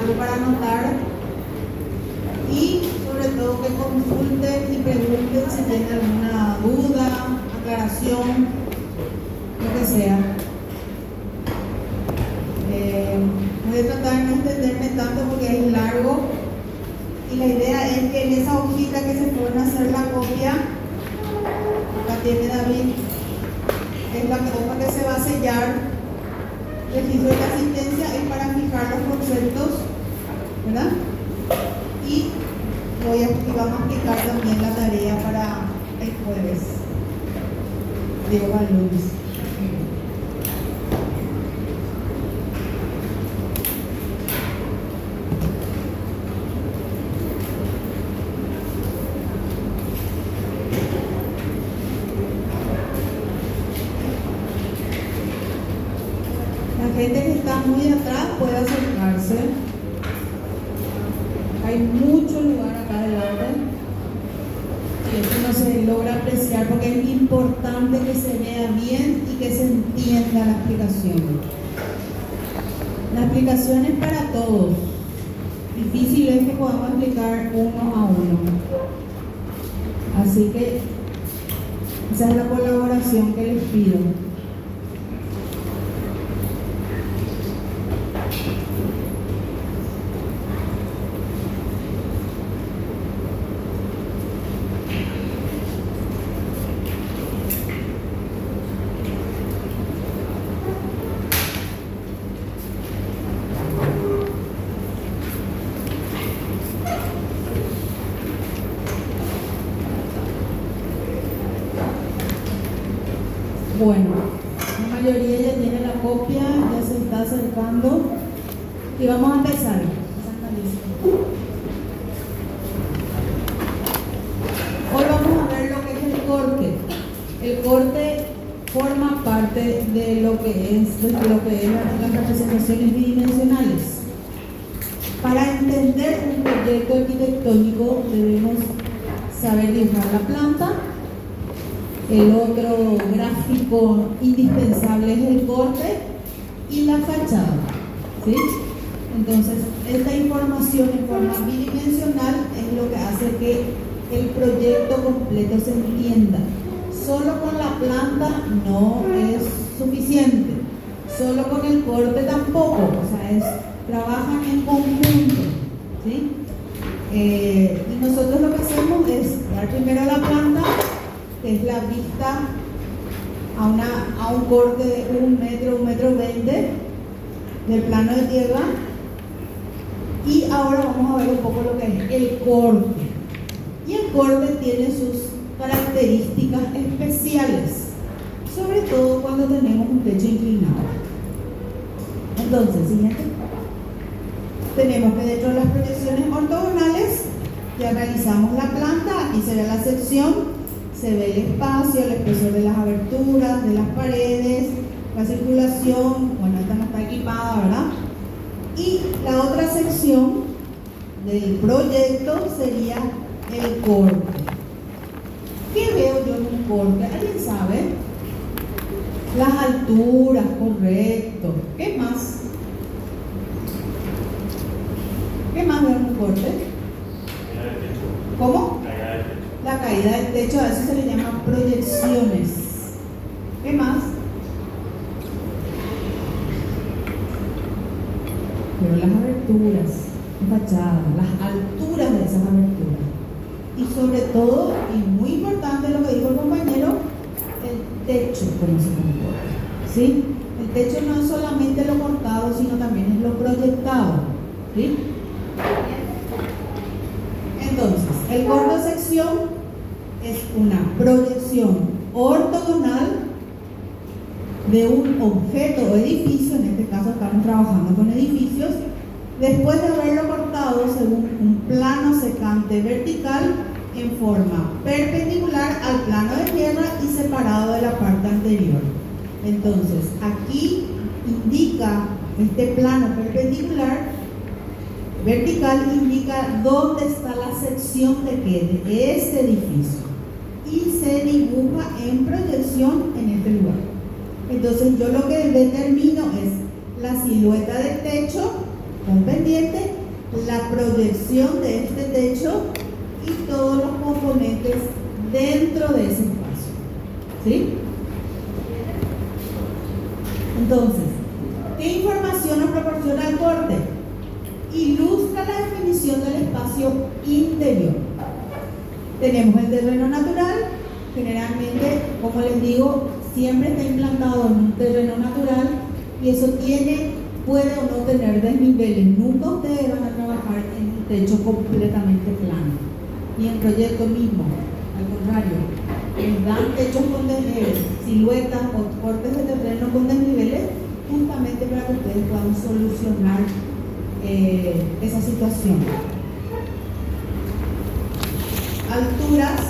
algo para anotar y sobre todo que consulten y pregunten si tienen alguna duda, aclaración, lo que sea. Voy a tratar de no extenderme tanto porque es largo y la idea es que en esa hojita que se pueden hacer la copia, acá tiene David, es la hoja que se va a sellar. Registro de asistencia es para fijar los conceptos, ¿verdad? Y vamos a aplicar también la tarea para el jueves. Digo, para el lunes. La gente que está muy atrás puede acercarse. Hay mucho lugar acá adelante y eso no se logra apreciar porque es importante que se vea bien y que se entienda la explicación. La explicación es para todos. Difícil es que podamos explicar uno a uno. Así que esa es la colaboración que les pido. Bueno, la mayoría ya tiene la copia, ya se está acercando y vamos a empezar. Hoy vamos a ver lo que es el corte. El corte forma parte de lo que es las representaciones bidimensionales. Para entender un proyecto arquitectónico debemos saber dibujar la planta. El otro gráfico indispensable es el corte y la fachada, ¿sí? Entonces, esta información en forma bidimensional es lo que hace que el proyecto completo se entienda. Solo con la planta no es suficiente, solo con el corte tampoco, o sea, trabajan en conjunto, ¿sí? Y nosotros lo que hacemos es dar primero la planta, que es la vista a un corte de 1 metro, 1,20 m del plano de tierra. Y ahora vamos a ver un poco lo que es el corte. Y el corte tiene sus características especiales, sobre todo cuando tenemos un techo inclinado. Entonces, siguiente. Tenemos que dentro de las proyecciones ortogonales ya realizamos la planta, aquí se ve la sección. Se ve el espacio, el espesor de las aberturas, de las paredes, la circulación, bueno, esta no está equipada, ¿verdad? Y la otra sección del proyecto sería el corte. ¿Qué veo yo en un corte? ¿Alguien sabe? Las alturas, correcto. ¿Qué más? ¿Qué más veo en un corte? ¿Cómo? La caída del techo, a eso se le llama proyecciones. ¿Qué más? Pero las aberturas, fachadas, las alturas de esas aberturas. Y sobre todo, y muy importante lo que dijo el compañero, el techo, cómo se comporta. ¿Sí? El techo no es solamente lo cortado, sino también es lo proyectado. ¿Sí? Entonces, el corte de sección es una proyección ortogonal de un objeto o edificio, en este caso estamos trabajando con edificios, después de haberlo cortado según un plano secante vertical en forma perpendicular al plano de tierra y separado de la parte anterior. Entonces, aquí indica este plano perpendicular vertical, indica dónde está la sección de qué, de este edificio, y se dibuja en proyección en este lugar. Entonces yo lo que determino es la silueta del techo con pendiente la proyección de este techo y todos los componentes dentro de ese espacio. ¿Sí? Entonces, ¿qué información nos proporciona el corte? Ilustra la definición del espacio interior. Tenemos el terreno natural, generalmente, como les digo, siempre está implantado en un terreno natural y eso puede o no tener desniveles. Nunca ustedes van a trabajar en un techo completamente plano, ni en proyecto mismo, al contrario, les dan techos con desniveles, siluetas o cortes de terreno con desniveles, justamente para que ustedes puedan solucionar esa situación. Alturas,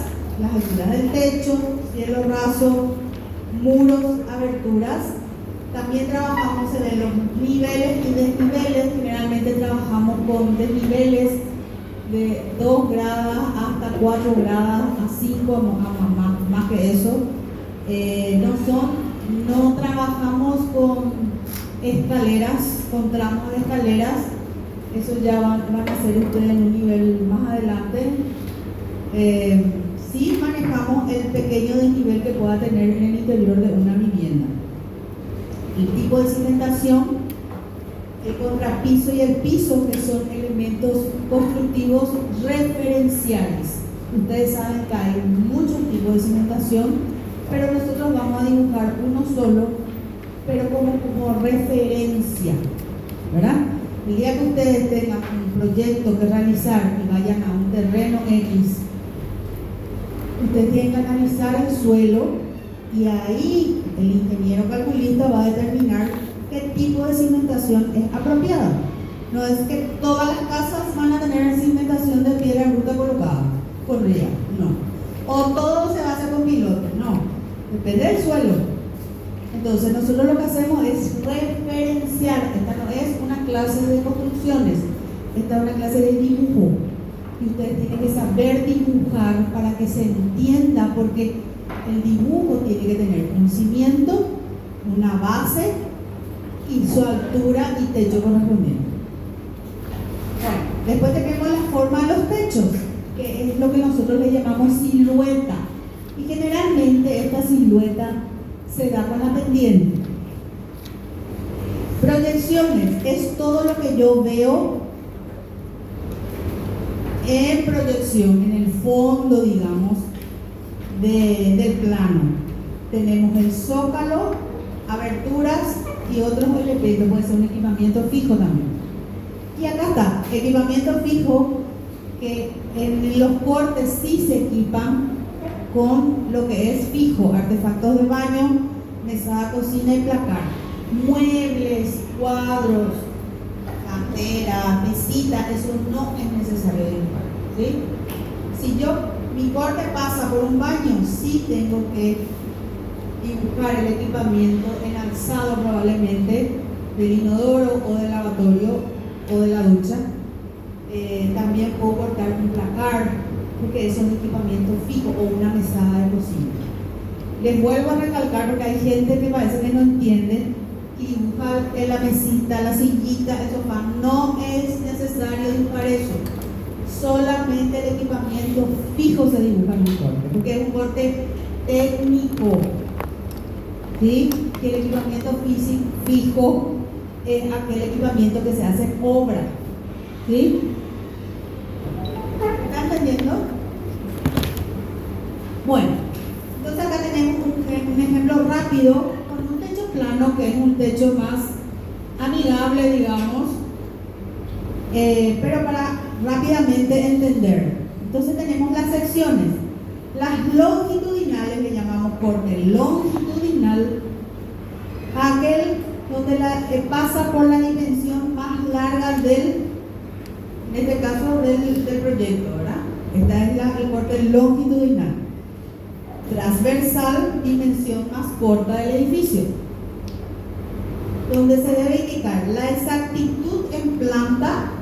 las alturas del techo, cielo raso, muros, aberturas. También trabajamos en los niveles y desniveles. Generalmente trabajamos con desniveles de 2 gradas hasta 4 gradas, a 5, más que eso. No trabajamos con escaleras, con tramos de escaleras. Eso ya van a ser ustedes en un nivel más adelante. Sí manejamos el pequeño desnivel que pueda tener en el interior de una vivienda. El tipo de cimentación, el contrapiso y el piso, que son elementos constructivos referenciales. Ustedes saben que hay muchos tipos de cimentación, pero nosotros vamos a dibujar uno solo, pero como referencia, ¿verdad? El día que ustedes tengan un proyecto que realizar y vayan a un terreno X, ustedes tienen que analizar el suelo y ahí el ingeniero calculista va a determinar qué tipo de cimentación es apropiada. No es que todas las casas van a tener cimentación de piedra bruta colocada, correa, no. O todo se basa con pilotes, no. Depende del suelo. Entonces nosotros lo que hacemos es referenciar. Esta no es una clase de construcciones, esta es una clase de dibujo. Y ustedes tienen que saber dibujar para que se entienda, porque el dibujo tiene que tener un cimiento, una base y su altura y techo correspondiente. Bueno, después tenemos la forma de los techos, que es lo que nosotros le llamamos silueta. Y generalmente esta silueta se da con la pendiente. Proyecciones es todo lo que yo veo en proyección, en el fondo, digamos, del plano. Tenemos el zócalo, aberturas y otros elementos, puede ser un equipamiento fijo también. Y acá está, equipamiento fijo, que en los cortes sí se equipan con lo que es fijo, artefactos de baño, mesada, cocina y placar, muebles, cuadros, cantera, mesita, eso no es necesario dibujar, ¿sí? Si mi corte pasa por un baño, sí tengo que dibujar el equipamiento en alzado probablemente del inodoro o del lavatorio o de la ducha. También puedo cortar un placar, porque es un equipamiento fijo, o una mesada de cocina. Les vuelvo a recalcar, porque hay gente que parece que no entiende y dibuja en la mesita, la sillita, el sofá. No es necesario dibujar eso. Solamente el equipamiento fijo se dibuja en un corte, porque es un corte técnico, ¿sí? Que el equipamiento fijo es aquel equipamiento que se hace en obra, ¿sí? ¿Están entendiendo? Bueno, entonces acá tenemos un ejemplo rápido con un techo plano, que es un techo más amigable, digamos, pero para rápidamente entender. Entonces tenemos las secciones. Las longitudinales le llamamos corte longitudinal, aquel donde pasa por la dimensión más larga en este caso del proyecto, ¿verdad? Esta es el corte longitudinal. Transversal, dimensión más corta del edificio, donde se debe indicar la exactitud en planta.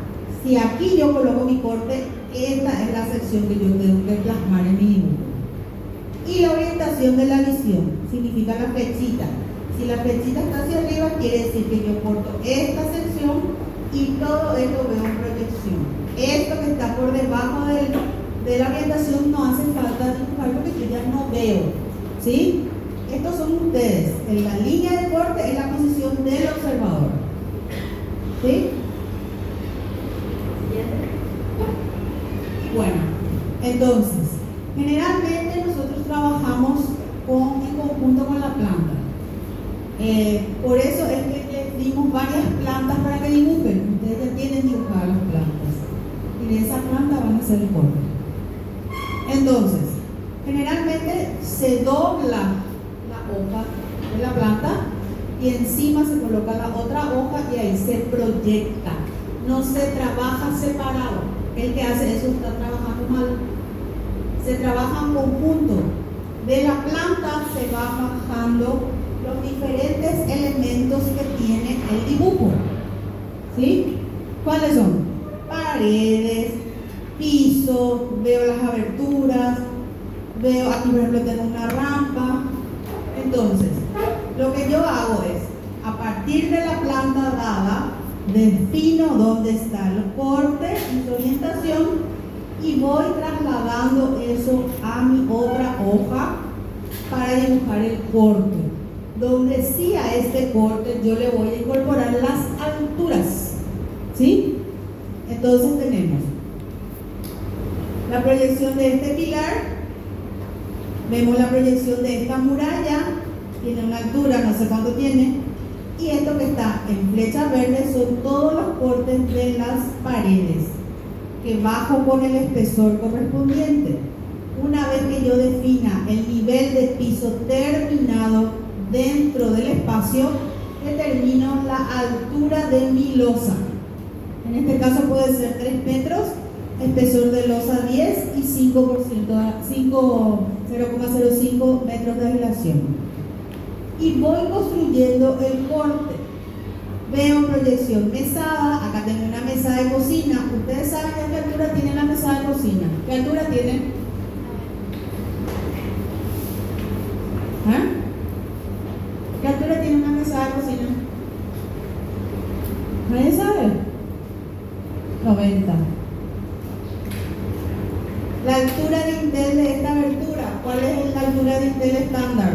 Si aquí yo coloco mi corte, esta es la sección que yo tengo que plasmar en mi dibujo. Y la orientación de la visión significa la flechita. Si la flechita está hacia arriba, quiere decir que yo corto esta sección y todo esto veo en proyección. Esto que está por debajo de la orientación no hace falta dibujar porque yo ya no veo, ¿sí? Estos son ustedes. En la línea de corte es la posición del observador, ¿sí? Bueno, entonces, generalmente nosotros trabajamos en conjunto con la planta. Por eso es que les dimos varias plantas para que dibujen. Ustedes ya tienen dibujadas las plantas. Y de esa planta van a hacer el corte. Entonces, generalmente se dobla la hoja de la planta y encima se coloca la otra hoja y ahí se proyecta. No se trabaja separado. El que hace eso está trabajando mal. Se trabaja en conjunto. De la planta se va bajando los diferentes elementos que tiene el dibujo, ¿sí? ¿Cuáles son? Paredes, piso, veo las aberturas, veo aquí por ejemplo tengo una rampa. Entonces, lo que yo hago es, a partir de la planta dada, defino dónde está el corte y su orientación y voy trasladando eso a mi otra hoja para dibujar el corte. Donde sí a este corte yo le voy a incorporar las alturas, ¿sí? Entonces tenemos la proyección de este pilar, vemos la proyección de esta muralla, tiene una altura, no sé cuánto tiene, y esto que está en flecha verde son todos los cortes de las paredes que bajo con el espesor correspondiente. Una vez que yo defina el nivel de piso terminado dentro del espacio, determino la altura de mi losa. En este caso puede ser 3 metros, espesor de losa 10 y 0,05 metros de aislación. Y voy construyendo el corte. Veo proyección mesada, acá tengo una mesa de cocina. Ustedes saben a qué altura tiene la mesa de cocina. ¿Qué altura tiene? ¿Ah? ¿Qué altura tiene una mesa de cocina? ¿Nadie sabe? 90. La altura de dintel de esta abertura, ¿cuál es la altura de dintel estándar?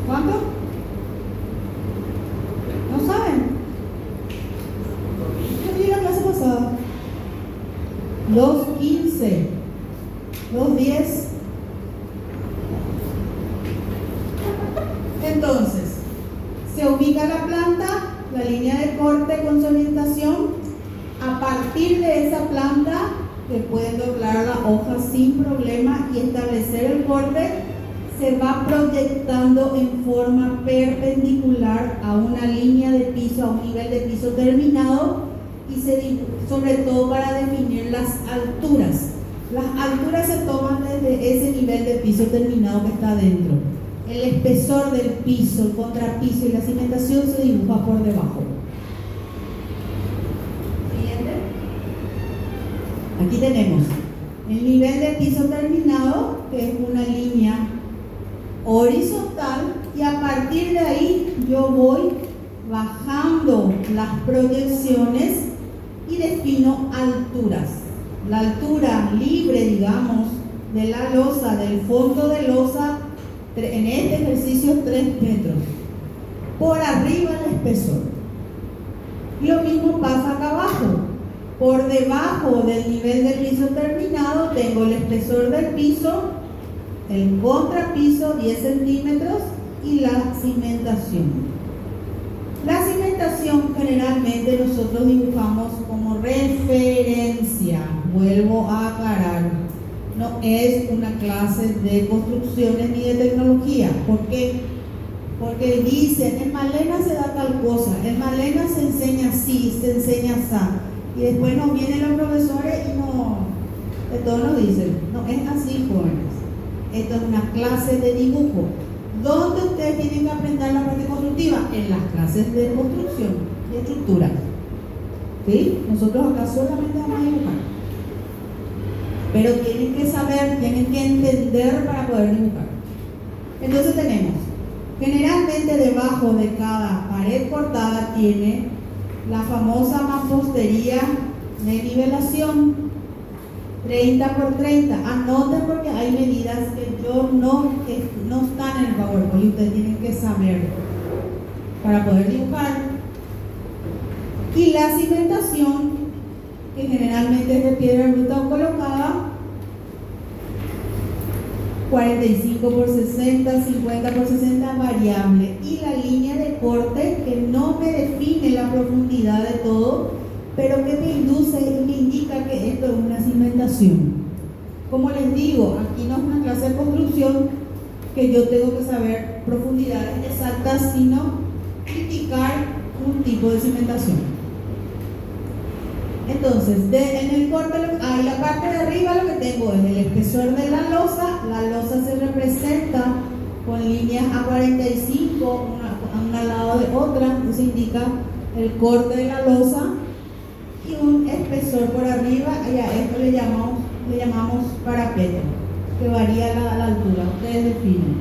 ¿Cuánto? ¿No saben? Yo vi la clase pasada. 2.15, 2.10. Entonces, se ubica la planta, la línea de corte con su orientación. A partir de esa planta, que pueden doblar la hoja sin problema y establecer el corte, se va proyectando en forma perpendicular a una línea de piso, a un nivel de piso terminado, y sobre todo para definir las alturas. Las alturas se toman desde ese nivel de piso terminado que está dentro. El espesor del piso, el contrapiso y la cimentación se dibuja por debajo. Siguiente. Aquí tenemos el nivel de piso terminado, que es una línea horizontal, y a partir de ahí yo voy bajando las proyecciones y defino alturas. La altura libre, digamos, de la losa, del fondo de losa, en este ejercicio 3 metros. Por arriba el espesor. Lo mismo pasa acá abajo. Por debajo del nivel del piso terminado tengo el espesor del piso, el contrapiso 10 centímetros y la cimentación. La cimentación generalmente nosotros dibujamos como referencia. Vuelvo a aclarar, no es una clase de construcciones ni de tecnología. ¿Por qué? Porque dicen, en Malena se da tal cosa, en Malena se enseña así, se enseña así. Y después nos vienen los profesores y de todo nos dicen, no es así, jóvenes. Esto es una clase de dibujo. ¿Dónde ustedes tienen que aprender la parte constructiva? En las clases de construcción y estructura. ¿Sí? Nosotros acá solamente vamos a dibujar. Pero tienen que saber, tienen que entender para poder dibujar. Entonces tenemos Generalmente debajo de cada pared cortada tiene la famosa mampostería de nivelación 30 por 30. Anoten porque hay medidas que no están en el PowerPoint y ustedes tienen que saber para poder dibujar. Y la cimentación, que generalmente es de piedra bruta o colocada, 45 por 60, 50 por 60 variable. Y la línea de corte que no me define la profundidad de todo, pero que me induce y me indica que esto es una cimentación. Como les digo, aquí no es una clase de construcción que yo tengo que saber profundidades exactas, sino criticar un tipo de cimentación. Entonces, en el corte, en la parte de arriba lo que tengo es el espesor de la losa se representa con líneas A45, una al lado de otra, eso indica el corte de la losa, y un espesor por arriba, y a esto le llamamos parapeto, que varía la altura, ustedes definen.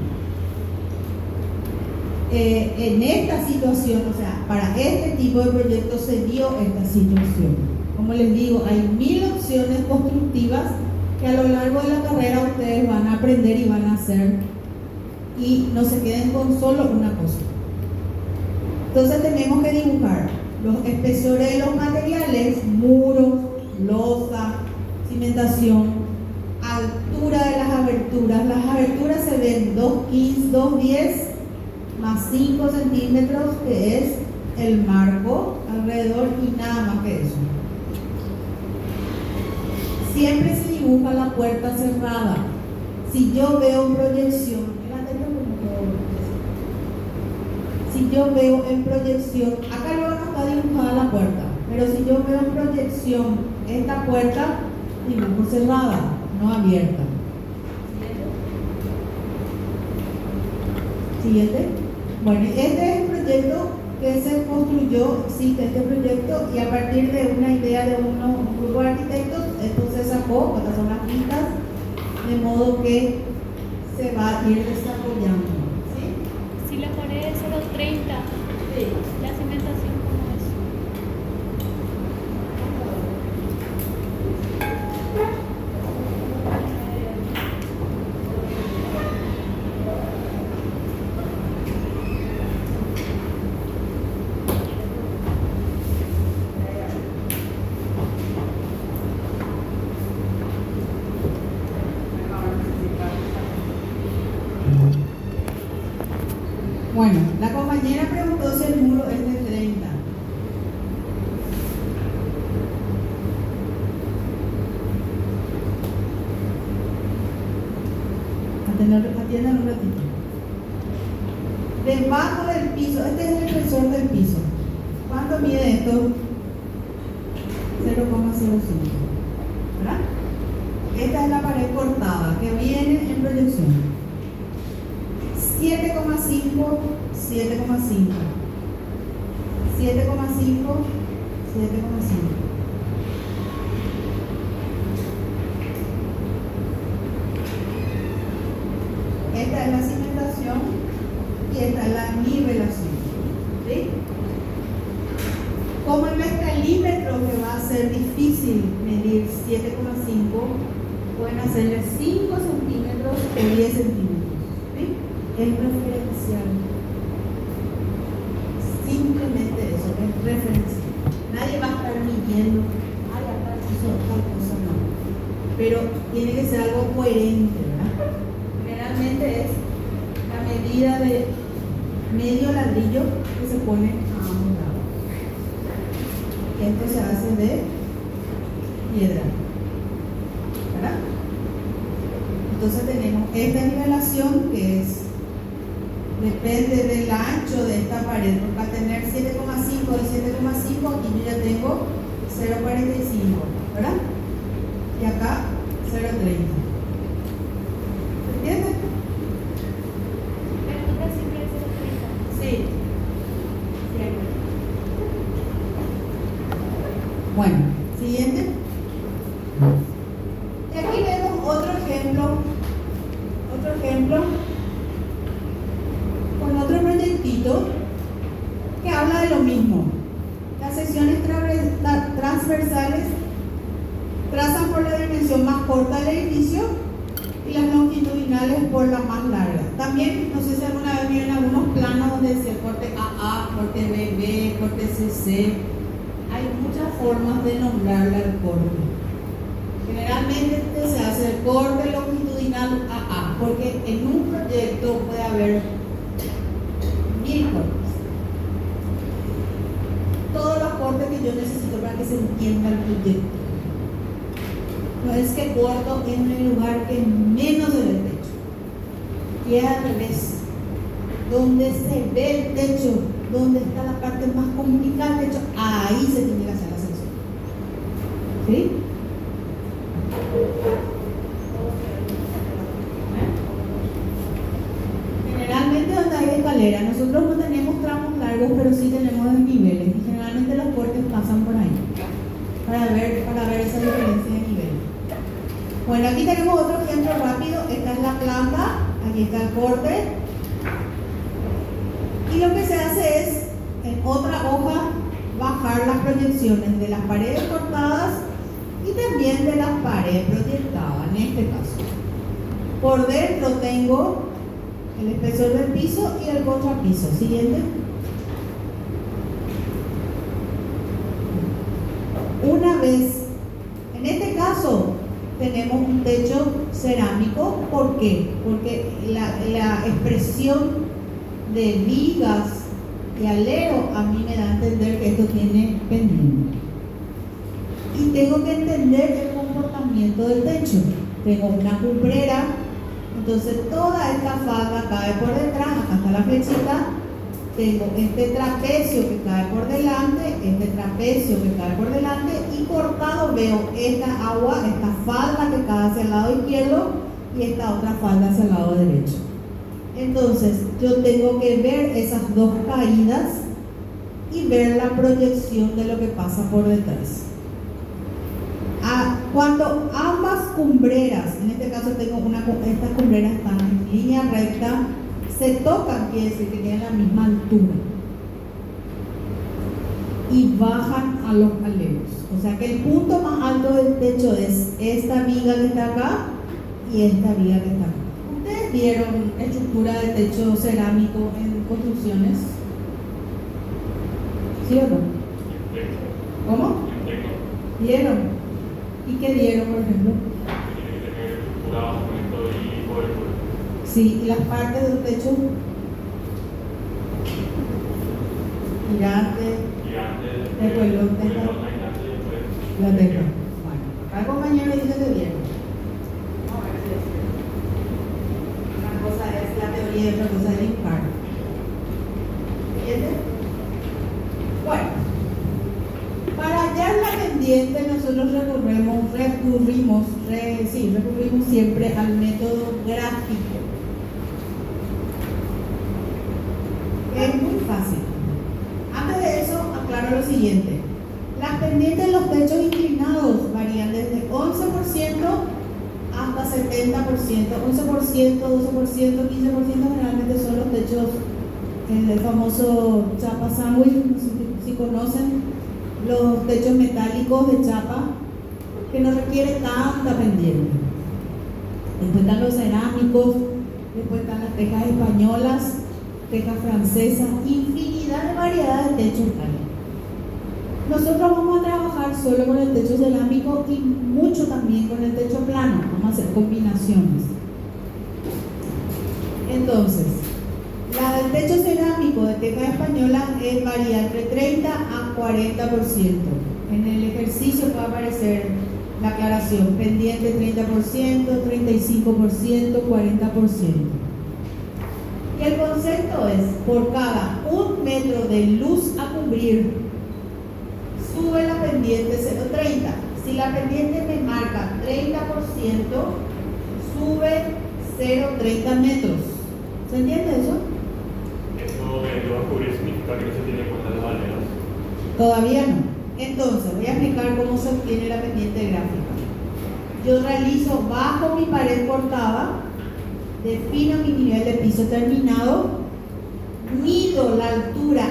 En esta situación, o sea, para este tipo de proyecto se dio esta situación. Como les digo, hay 1000 opciones constructivas que a lo largo de la carrera ustedes van a aprender y van a hacer, y no se queden con solo una cosa. Entonces tenemos que dibujar los espesores de los materiales, muros, losa, cimentación, altura de las aberturas. Las aberturas se ven 2.15, 2.10 más 5 centímetros, que es el marco alrededor, y nada más que eso. Siempre se dibuja la puerta cerrada. Si yo veo en proyección, acá luego no está dibujada la puerta, pero si yo veo en proyección esta puerta, dibujo cerrada, no abierta. Siguiente. Bueno, este es el proyecto que se construyó, existe este proyecto, y a partir de una idea de un grupo de arquitectos, esto se sacó, estas son las pistas, de modo que se va a ir desarrollando. ¿Sí? Si la pared es 0,30, Sí. la cimentación, ¿cómo es? Bueno, la compañera preguntó si el muro es de 30. Atiendan un ratito. Debajo del piso, este es el espesor del piso. ¿Cuánto mide esto? 0,05. ¿Verdad? Esta es la pared cortada que viene en proyección. 7,5, 7,5, 7,5, 7,5. Esta es la cimentación y esta es la nivelación. ¿Sí? Como en nuestro límetro, que va a ser difícil medir 7,5, pueden hacerle 5 centímetros o 10 centímetros. ¿Sí? Es referencial. Simplemente eso, es referencial. Nadie va a estar midiendo, ay, acá hizo tal cosa, no. Pero tiene que ser algo coherente, ¿verdad? Generalmente es la medida de medio ladrillo que se pone a ambos lados. Esto se hace de piedra, ¿verdad? Entonces tenemos esta nivelación que es, depende del ancho de esta pared. Va a tener 7,5 de 7,5, aquí yo ya tengo 0,45, ¿verdad? Y acá 0,30. ¿Entiendes? La altura siempre es 0,30. Sí. Bueno, siguiente. Y aquí vemos otro ejemplo con otro de lo mismo. Las secciones transversales trazan por la dimensión más corta del edificio y las longitudinales por la más larga. También, no sé si alguna vez vieron algunos planos donde decía corte AA, corte BB, corte CC. Hay muchas formas de nombrarle al corte. Generalmente se hace el corte longitudinal AA, porque en un proyecto puede haber 1000 cortes. Todos los cortes que yo necesito para que se entienda el proyecto. No es que corto en el lugar que menos se ve el techo. Y es al revés. Donde se ve el techo, donde está la parte más complicada del techo, ahí se tiene que hacer la sección. ¿Sí? Generalmente donde hay escalera, nosotros no tenemos tramos largos, pero sí tenemos desniveles. Y generalmente los cortes pasan por ahí. Para ver esa diferencia de nivel. Bueno, aquí tenemos otro ejemplo rápido. Esta es la planta, aquí está el corte. Y lo que se hace es, en otra hoja, bajar las proyecciones de las paredes cortadas y también de las paredes proyectadas, en este caso. Por dentro tengo el espesor del piso y el contrapiso. Siguiente. Una vez, en este caso, tenemos un techo cerámico. ¿Por qué? Porque la expresión de vigas y alero a mí me da a entender que esto tiene pendiente. Y tengo que entender el comportamiento del techo. Tengo una cumbrera, entonces toda esta falda cae por detrás, acá está la flechita. Tengo este trapecio que cae por delante, este trapecio que cae por delante, y cortado veo esta agua, esta falda que cae hacia el lado izquierdo y esta otra falda hacia el lado derecho. Entonces yo tengo que ver esas dos caídas y ver la proyección de lo que pasa por detrás. Cuando ambas cumbreras, en este caso tengo estas cumbreras están en línea recta, se tocan, quiere decir que tienen la misma altura y bajan a los aleros. O sea que el punto más alto del techo es esta viga que está acá y esta viga que está acá. ¿Ustedes vieron estructura de techo cerámico en construcciones? ¿Sí o no? ¿Cómo? ¿Vieron? ¿Y qué dieron, por ejemplo? Sí, y las partes del techo. Girante, después los tejas. La teja. Bueno, acá el compañero dice que vieron. Vamos a ver si es cierto. Una cosa es la teoría y otra cosa es el impar. ¿Entiendes? Bueno, para hallar la pendiente nosotros recurrimos siempre al método gráfico. Es muy fácil. Antes de eso, aclaro lo siguiente. Las pendientes de los techos inclinados varían desde 11% hasta 70%. 11%, 12%, 15% generalmente son los techos, el famoso chapa sándwich, no sé si conocen, los techos metálicos de chapa, que no requiere tanta pendiente. Después están los cerámicos, después están las tejas españolas, tejas francesas, infinidad de variedades de techos hay. Nosotros vamos a trabajar solo con el techo cerámico y mucho también con el techo plano. Vamos a hacer combinaciones. Entonces, la del techo cerámico de teja española varía entre 30 a 40%. En el ejercicio puede aparecer la aclaración: pendiente 30%, 35%, 40%. Y el concepto es: por cada 1 metro de luz a cubrir, sube la pendiente 0,30. Si la pendiente me marca 30%, sube 0,30 metros. ¿Se entiende eso? Eso de lo a cubrir significa que no se tiene en cuenta los aleros. Todavía no. Entonces, voy a explicar cómo se obtiene la pendiente gráfica. Yo realizo bajo mi pared cortada, defino mi nivel de piso terminado, mido la altura,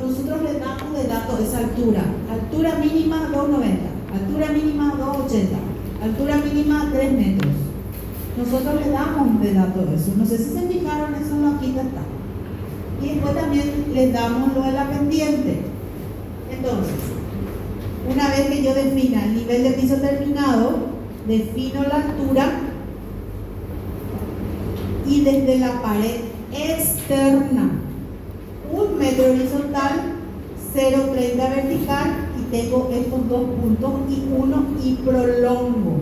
nosotros le damos de datos esa altura. Altura mínima 2,90, altura mínima 2,80, altura mínima 3 metros. Nosotros le damos de datos eso. No sé si se fijaron, eso aquí está. Y después también les damos lo de la pendiente. Entonces, una vez que yo defina el nivel de piso terminado, defino la altura y desde la pared externa 1 metro horizontal, 0,30 vertical y tengo estos 2 puntos y 1 y prolongo.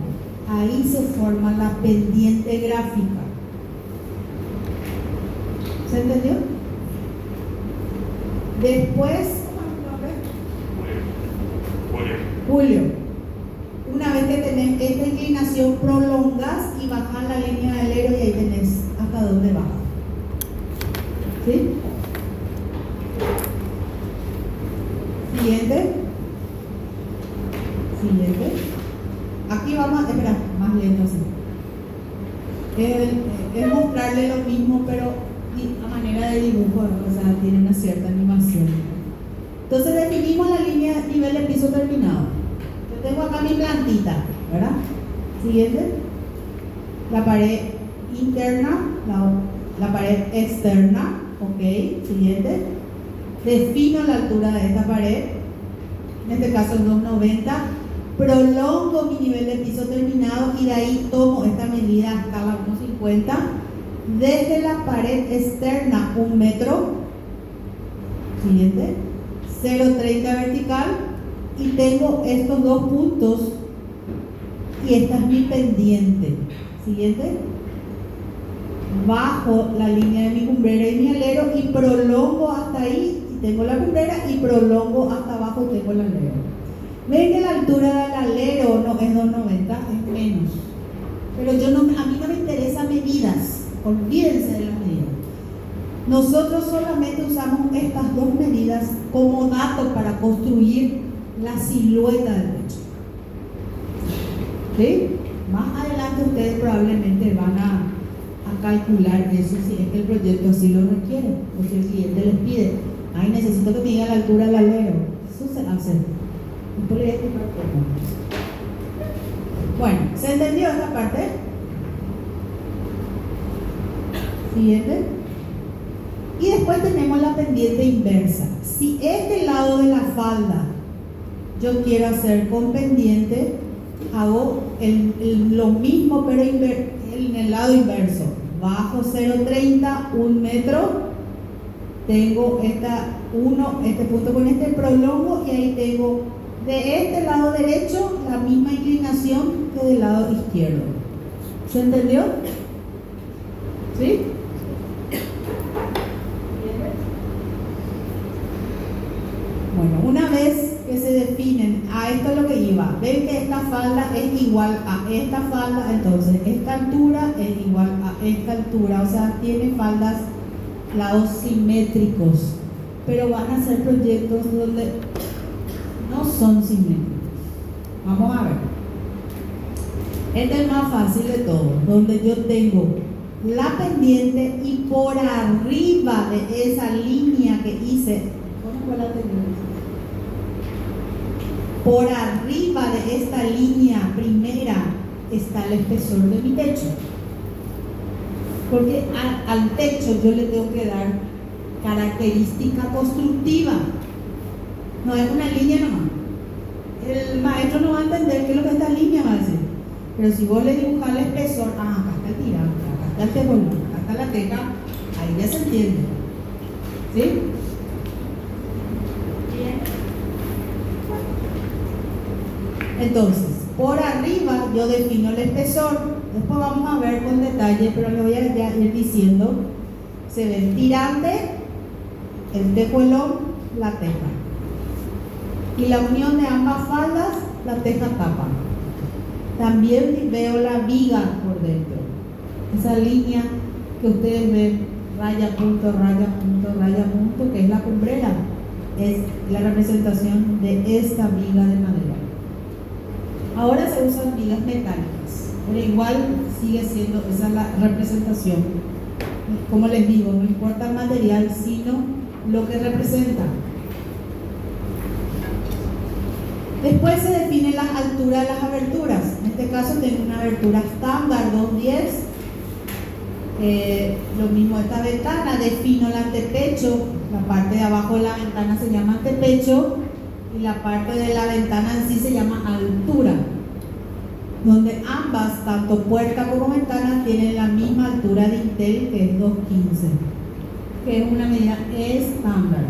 Ahí se forma la pendiente gráfica. ¿Se entendió? Después, Julio, una vez que tenés esta inclinación, prolongas y bajas la línea del alero y ahí tenés hasta dónde baja. ¿Sí? Siguiente. Aquí vamos a esperar, más lento así. Es mostrarle lo mismo, pero a manera de dibujo, o sea, tiene una cierta animación. Entonces definimos la línea nivel de piso terminado. Yo tengo acá mi plantita, ¿verdad? Siguiente. La pared interna, la pared externa, ok. Siguiente. Defino la altura de esta pared, en este caso es 2,90. Prolongo mi nivel de piso terminado y de ahí tomo esta medida a escala 1,50. Desde la pared externa 1 metro. Siguiente. 0,30 vertical y tengo estos 2 puntos y esta es mi pendiente. Siguiente. Bajo la línea de mi cumbrera y mi alero y prolongo hasta ahí y tengo la cumbrera y prolongo hasta abajo y tengo el alero. Ven que la altura del alero no es 2,90, es menos. Pero a mí no me interesan medidas, olvídense de las medidas. Nosotros solamente usamos estas 2 medidas como datos para construir la silueta del techo. ¿Sí? Más adelante ustedes probablemente van a calcular eso si es que el proyecto así lo requiere o si el cliente les pide, ay, necesito que me diga la altura del alero. Eso se hace. Bueno, ¿se entendió esta parte? Siguiente. Y después tenemos la pendiente inversa. Si este lado de la falda yo quiero hacer con pendiente, hago lo mismo pero en el lado inverso. Bajo 0,30, 1 metro. Tengo este punto con este prolongo y ahí tengo de este lado derecho la misma inclinación que del lado izquierdo. ¿Se entendió? ¿Sí? Bueno, una vez que se definen, a esto es lo que iba. Ven que esta falda es igual a esta falda, entonces esta altura es igual a esta altura, o sea, tiene faldas lados simétricos, pero van a ser proyectos donde no son simétricos. Vamos a ver. Este es el más fácil de todo, donde yo tengo la pendiente y por arriba de esa línea que hice, ¿cómo fue la tendencia? Por arriba de esta línea primera está el espesor de mi techo. Porque al techo yo le tengo que dar característica constructiva. No es una línea nomás. El maestro no va a entender qué es lo que esta línea va a decir. Pero si vos le dibujás el espesor, acá está el tirante, acá está el tebolón, acá está la teja, ahí ya se entiende. ¿Sí? Bien. Entonces, por arriba yo defino el espesor. Después vamos a ver con detalle, pero le voy a ya ir diciendo. Se ve el tirante, el tejuelón, la teja. Y la unión de ambas faldas, la teja tapa. También veo la viga por dentro. Esa línea que ustedes ven, raya, punto, raya, punto, raya, punto, que es la cumbrera. Es la representación de esta viga de madera. Ahora se usan vigas metálicas, pero igual sigue siendo esa la representación Como les digo, no importa el material, sino lo que representa. Después se define la altura de las aberturas. En este caso tengo una abertura estándar 2.10. Lo mismo esta ventana, defino el antepecho. La parte de abajo de la ventana se llama antepecho y la parte de la ventana en sí se llama altura, donde ambas, tanto puerta como ventana, tienen la misma altura de dintel, que es 2.15, que es una medida estándar.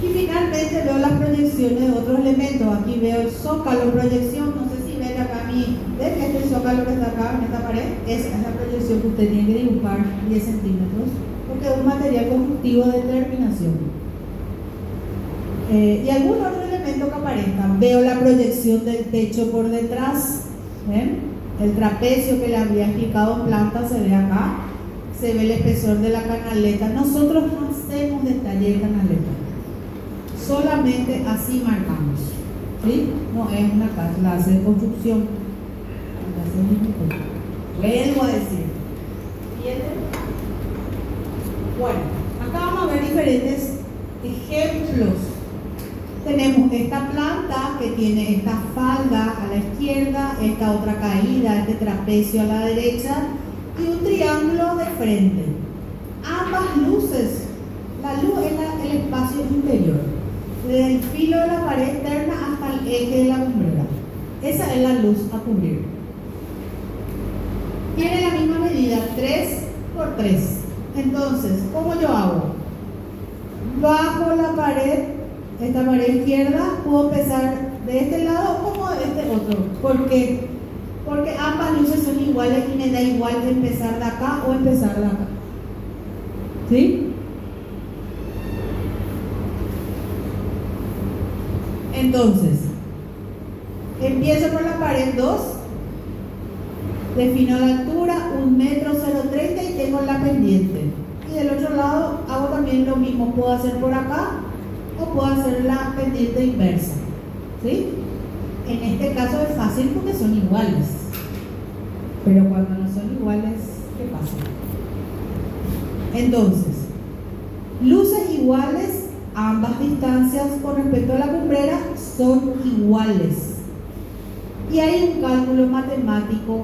Y finalmente veo las proyecciones de otros elementos. Aquí veo el zócalo, proyección. No sé si ven acá ven este zócalo que está acá en esta pared. Es la proyección que usted tiene que dibujar 10 centímetros, porque es un material constructivo de terminación. Y algún otro elemento que aparezca. Veo la proyección del techo por detrás. ¿Ven? El trapecio que le había explicado en planta se ve acá. Se ve el espesor de la canaleta. Nosotros no hacemos detalle de canaleta. Solamente así marcamos, ¿sí? No es una clase de construcción. Vuelvo a decir. ¿Entienden? Bueno, acá vamos a ver diferentes ejemplos. Tenemos esta planta que tiene esta falda a la izquierda, esta otra caída, este trapecio a la derecha y un triángulo de frente. Ambas luces, la luz es el espacio interior, desde el filo de la pared externa hasta el eje de la lumbrera. Esa es la luz a cubrir. Tiene la misma medida, 3 por 3. Entonces, ¿cómo yo hago? Bajo la pared, esta pared izquierda, puedo empezar de este lado como de este otro. ¿Por qué? Porque ambas luces son iguales y me da igual empezar de acá o empezar de acá. ¿Sí? Entonces, empiezo por la pared 2, defino la altura, 1,030 metros y tengo la pendiente. Y del otro lado hago también lo mismo, puedo hacer por acá o puedo hacer la pendiente inversa. ¿Sí? En este caso es fácil porque son iguales. Pero cuando no son iguales, ¿qué pasa? Entonces, luces iguales, ambas distancias con respecto a la lumbrera son iguales. Y hay un cálculo matemático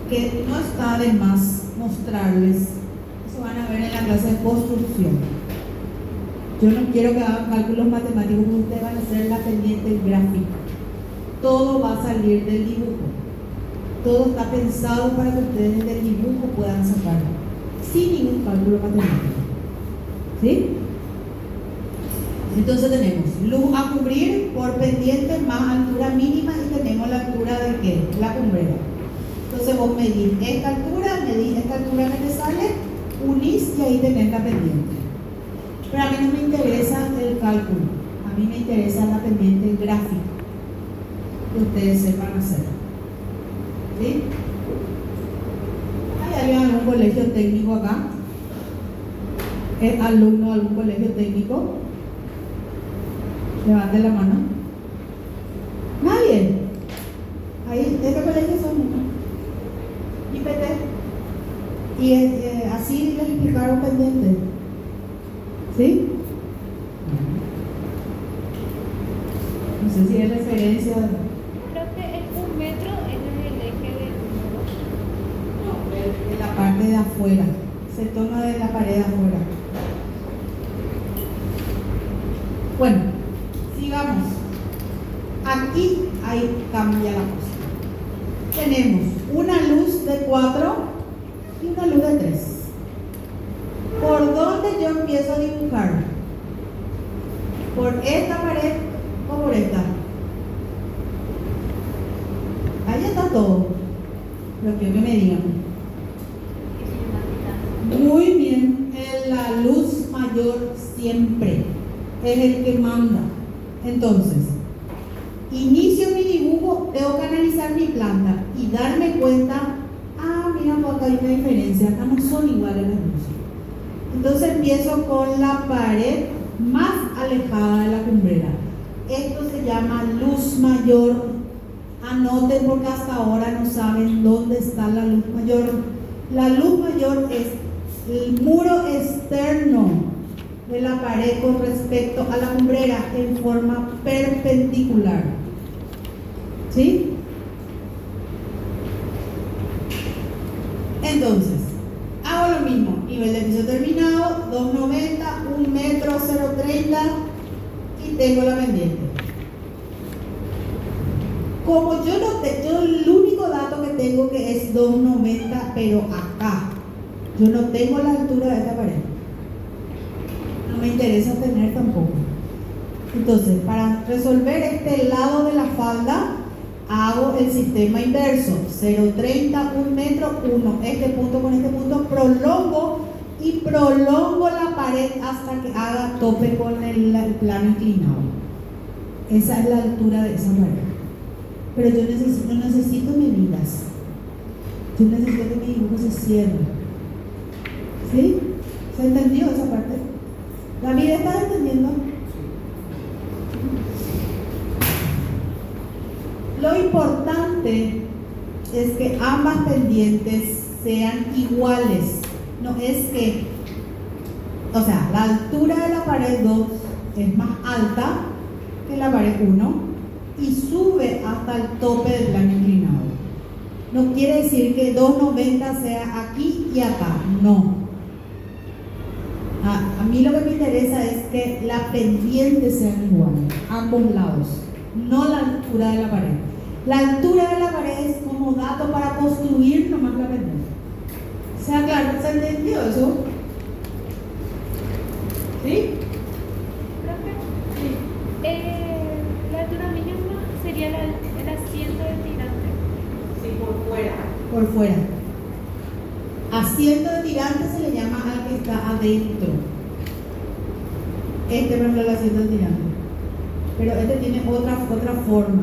que no está de más mostrarles. Eso van a ver en la clase de construcción. Yo no quiero que hagan cálculos matemáticos, porque ustedes van a hacer la pendiente gráfica. Todo va a salir del dibujo. Todo está pensado para que ustedes del dibujo puedan sacarlo, sin ningún cálculo matemático. ¿Sí? Entonces tenemos luz a cubrir por pendiente más altura mínima y tenemos la altura de ¿qué? La lumbrera. Entonces vos medís esta altura que te sale, unís y ahí tenés la pendiente. Pero a mí no me interesa el cálculo, a mí me interesa la pendiente gráfica que ustedes sepan hacer. ¿Sí? ¿Hay alguien en algún colegio técnico acá? ¿Es alumno de algún colegio técnico? Levante la mano. Nadie. Ahí, este colegio son IPT. Y así les explicaron pendiente. ¿Sí? No sé si es referencia. Creo que es 1 metro en el eje del muro. No, de la parte de afuera. Se toma de la pared de afuera. Bueno, sigamos. Aquí ahí cambia la cosa. Tenemos una luz de 4 y una luz de 3. ¿Por dónde yo empiezo a dibujar? ¿Por esta pared o por esta? Ahí está todo. Lo quiero que me digan. Muy bien. La luz mayor siempre es el que manda. Entonces, inicio mi dibujo, tengo que analizar mi planta y darme cuenta, mira, pues acá hay una diferencia, acá no son iguales las luces. Entonces empiezo con la pared más alejada de la lumbrera. Esto se llama luz mayor. Anoten porque hasta ahora no saben dónde está la luz mayor. La luz mayor es el muro externo de la pared con respecto a la lumbrera en forma perpendicular. ¿Sí? Entonces, hago lo mismo, nivel de piso terminado, 290, 1 metro 030 y tengo la pendiente. Como yo el único dato que tengo que es 290, pero acá, yo no tengo la altura de esta pared. No me interesa tener tampoco. Entonces, para resolver este lado de la falda, hago el sistema inverso, 0,30, 1 metro, 1, este punto con este punto, prolongo la pared hasta que haga tope con el plano inclinado. Esa es la altura de esa pared. Pero yo necesito medidas. Yo necesito que mi dibujo se cierre. ¿Sí? ¿Se entendió esa parte? ¿David está entendiendo? Lo importante es que ambas pendientes sean iguales. No es que, o sea, la altura de la pared 2 es más alta que la pared 1 y sube hasta el tope del plano inclinado. No quiere decir que 290 sea aquí y acá, no. A mí lo que me interesa es que las pendientes sean iguales, ambos lados, no la altura de la pared. La altura de la pared es como dato para construir nomás la pendiente. ¿Se claro? ¿Se entendió eso? ¿Sí? Profe, la altura mínima sería el asiento del tirante. Sí, por fuera. Por fuera. Asiento de tirante se le llama al que está adentro. Este, por ejemplo, el asiento de tirante. Pero este tiene otra forma.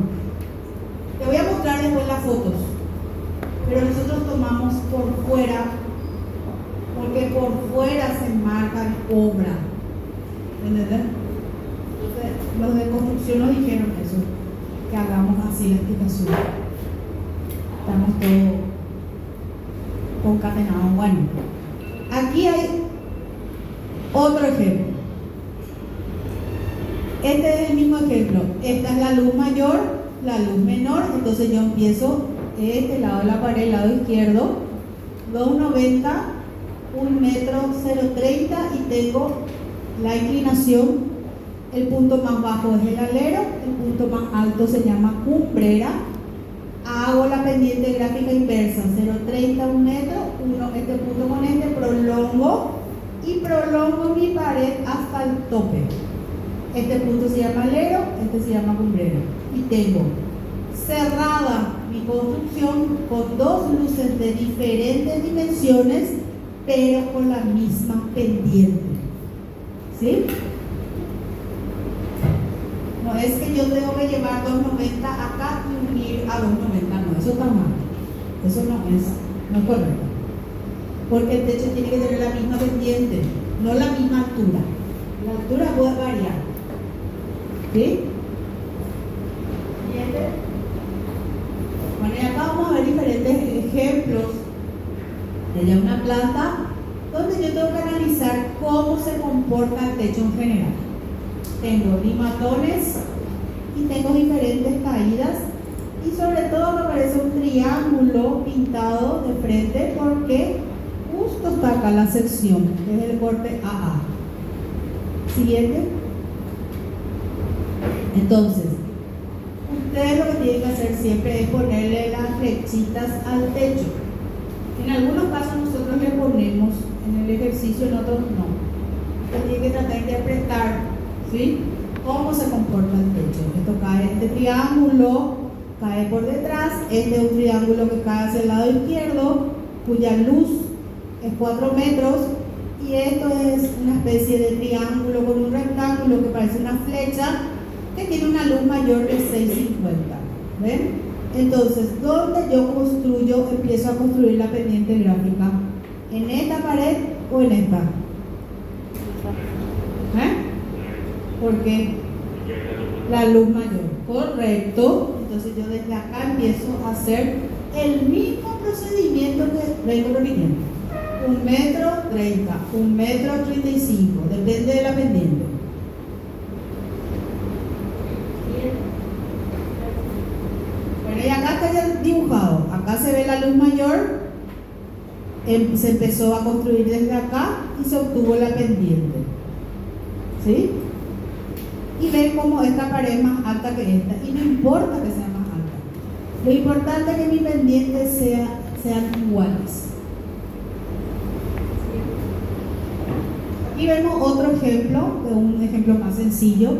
Te voy a mostrar después las fotos. Pero nosotros tomamos por fuera, porque por fuera se marca obra. ¿Entendés? Entonces, los de construcción nos dijeron eso, que hagamos así la explicación. Estamos todos concatenados. Bueno, aquí hay otro ejemplo. Este es el mismo ejemplo. Esta es la luz mayor, la luz menor. Entonces yo empiezo este lado de la pared, el lado izquierdo, 290, 1 metro 030 y tengo la inclinación. El punto más bajo es el alero, el punto más alto se llama cumbrera. Hago la pendiente gráfica inversa, 0,30, 1 metro, 1, este punto con este, prolongo mi pared hasta el tope. Este punto se llama alero, este se llama cumbrera. Y tengo cerrada mi construcción con dos luces de diferentes dimensiones, pero con la misma pendiente. ¿Sí? No es que yo tengo que llevar 290 acá y unir a 290, no, eso está mal. Eso no es correcto. Porque el techo tiene que tener la misma pendiente, no la misma altura. La altura puede variar. ¿Sí? Bueno, y acá vamos a ver diferentes ejemplos de una planta donde yo tengo que analizar cómo se comporta el techo en general. Tengo limatones y tengo diferentes caídas y sobre todo me aparece un triángulo pintado de frente porque justo está acá la sección, que es el corte AA. Siguiente. Entonces, ustedes lo que tienen que hacer siempre es ponerle las flechitas al techo. En algunos casos nosotros le ponemos en el ejercicio, en otros no. Usted tiene que tratar de interpretar, ¿sí?, cómo se comporta el techo. Esto cae, este triángulo cae por detrás, este es un triángulo que cae hacia el lado izquierdo, cuya luz es 4 metros, y esto es una especie de triángulo con un rectángulo que parece una flecha, que tiene una luz mayor de 6,50. ¿Ven? Entonces, ¿dónde yo empiezo a construir la pendiente gráfica? ¿En esta pared o en esta? Porque la luz mayor, correcto. Entonces yo desde acá empiezo a hacer el mismo proceso procedimiento que vengo repitiendo. 1,30 m, 1,35 m, depende de la pendiente. Bueno, y acá está ya dibujado. Acá se ve la luz mayor. Se empezó a construir desde acá y se obtuvo la pendiente. ¿Sí? Y ven cómo esta pared es más alta que esta. Y no importa que sea más alta. Lo importante es que mis pendientes sean iguales. Aquí vemos otro ejemplo, un ejemplo más sencillo.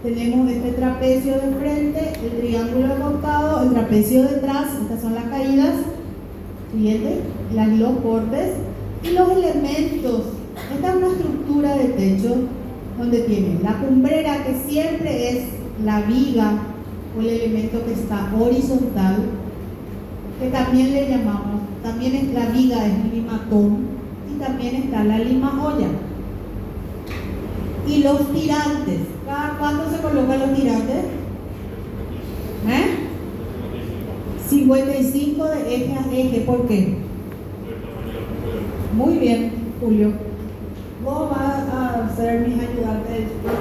Tenemos este trapecio de frente, el triángulo de costado, el trapecio detrás. Estas son las caídas. Siguiente, los cortes y los elementos. Esta es una estructura de techo donde tiene la cumbrera, que siempre es la viga o el elemento que está horizontal, que también le llamamos, también es la viga, es el limatón, y también está la limajoya. Y los tirantes, ¿cada cuánto se colocan los tirantes? 55 de eje a eje. ¿Por qué? Muy bien, Julio. Vos vas a ser mi ayudante después.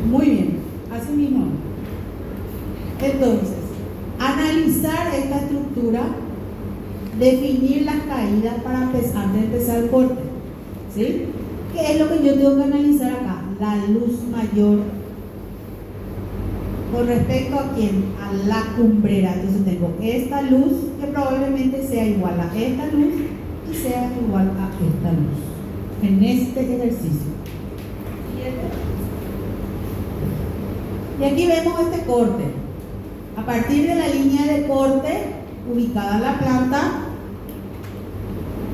Muy bien, así mismo. Entonces, analizar esta estructura, definir las caídas para antes de empezar el corte. ¿Sí? ¿Qué es lo que yo tengo que analizar acá? La luz mayor. ¿Con respecto a quién? A la cumbrera. Entonces tengo esta luz que probablemente sea igual a esta luz y sea igual a esta luz en este ejercicio. Y aquí vemos este corte. A partir de la línea de corte ubicada en la planta,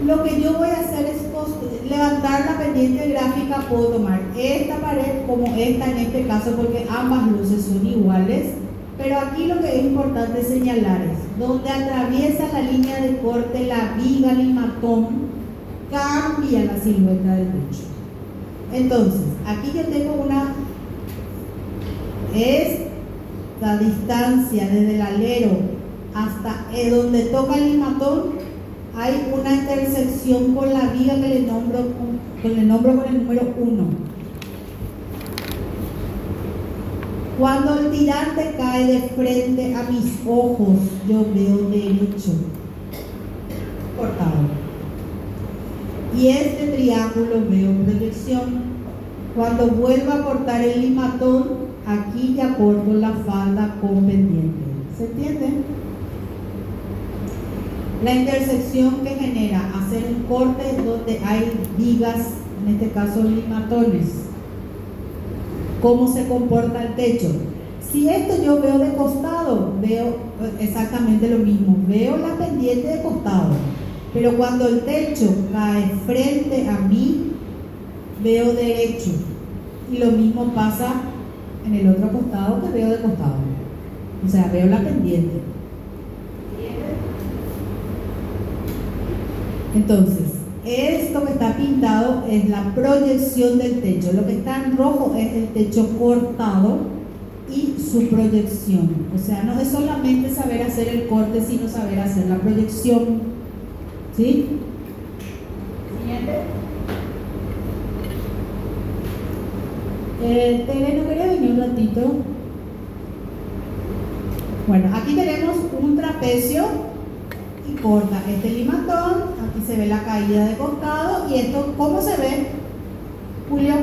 lo que yo voy a hacer es levantar la pendiente gráfica. Puedo tomar esta pared como esta en este caso, porque ambas luces son iguales, pero aquí lo que es importante señalar es donde atraviesa la línea de corte la viga limatón, cambia la silueta del techo. Entonces aquí yo tengo esta distancia desde el alero hasta donde toca el limatón. Hay una intersección con la viga que le nombro con el número 1. Cuando el tirante cae de frente a mis ojos, yo veo derecho, cortado. Y este triángulo veo proyección. Cuando vuelva a cortar el limatón, aquí ya corto la falda con pendiente. ¿Se entiende? La intersección que genera hacer un corte donde hay vigas, en este caso limatones. ¿Cómo se comporta el techo? Si esto yo veo de costado, veo exactamente lo mismo. Veo la pendiente de costado. Pero cuando el techo cae frente a mí, veo derecho. Y lo mismo pasa en el otro costado que veo de costado. O sea, veo la pendiente. Entonces, esto que está pintado es la proyección del techo. Lo que está en rojo es el techo cortado y su proyección. O sea, no es solamente saber hacer el corte, sino saber hacer la proyección. ¿Sí? Siguiente. Tere, ¿no quería venir un ratito? Bueno, aquí tenemos un trapecio y corta este limatón. Aquí se ve la caída de costado. Y esto, ¿cómo se ve, Julio?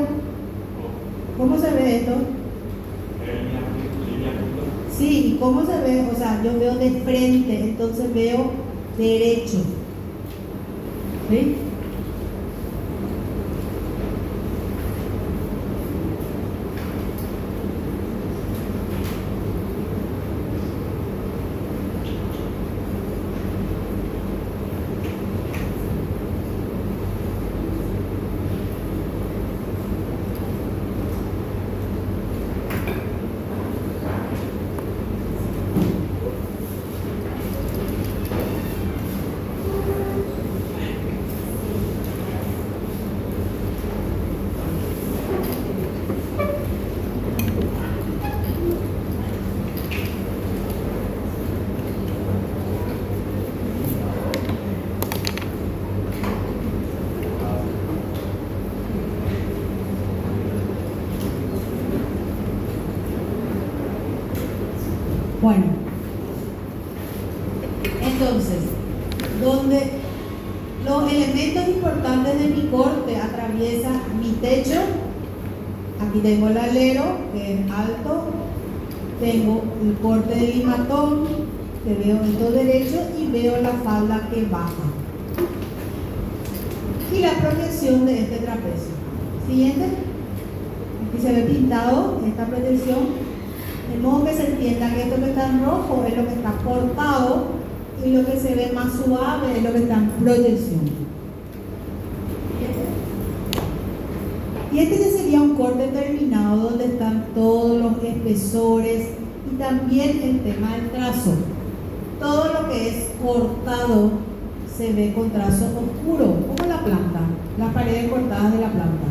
¿Cómo se ve esto? Sí, ¿y cómo se ve? O sea, yo veo de frente, entonces veo derecho. ¿Sí? Bueno, entonces, donde los elementos importantes de mi corte atraviesan mi techo, aquí tengo el alero, que es alto, tengo el corte del limatón, que veo esto derecho, y veo la falda que baja. Y la proyección de este trapecio. Siguiente. Aquí se ve pintado esta proyección. De modo que se entienda que esto que está en rojo es lo que está cortado y lo que se ve más suave es lo que está en proyección. Y este ya sería un corte terminado donde están todos los espesores y también el tema del trazo. Todo lo que es cortado se ve con trazo oscuro, como la planta, las paredes cortadas de la planta.